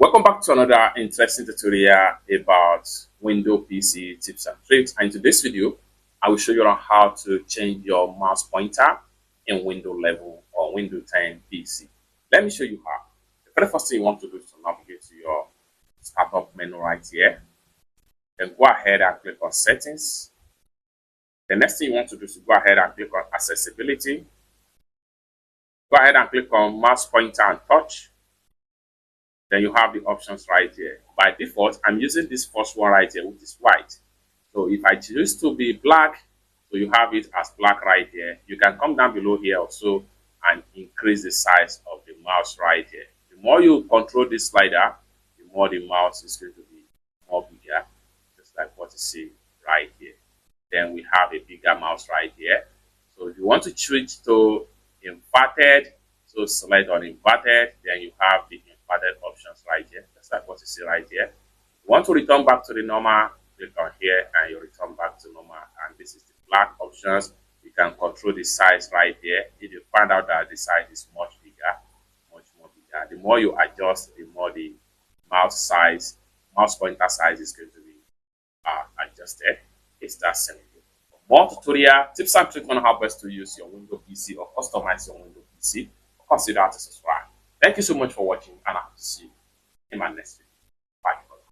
Welcome back to another interesting tutorial about Windows PC tips and tricks. And in today's video, I will show you on how to change your mouse pointer in Windows 11 or Windows 10 PC. Let me show you how. The very first thing you want to do is to navigate to your startup menu right here. Then go ahead and click on settings. The next thing you want to do is to go ahead and click on accessibility. Go ahead and click on mouse pointer and touch. Then you have the options right here. By default, I'm using this first one right here, which is white. So if I choose to be black, so you have it as black right here. You can come down below here also and increase the size of the mouse right here. The more you control this slider, the more the mouse is going to be more bigger, just like what you see right here. Then we have a bigger mouse right here. So if you want to switch to inverted, so select on inverted, then you have the inverted options right here. That's like what you see right here. You want to return back to the normal, click on here and you return back to normal. And this is the black options. You can control the size right here. If you find out that the size is much bigger, much more bigger, the more you adjust, the more the mouse pointer size is going to be adjusted. It's that simple. For more tutorial tips and tricks on how best to use your Windows PC or customize your Windows PC, consider to subscribe. Thank you so much for watching, and I hope to see you in my next video.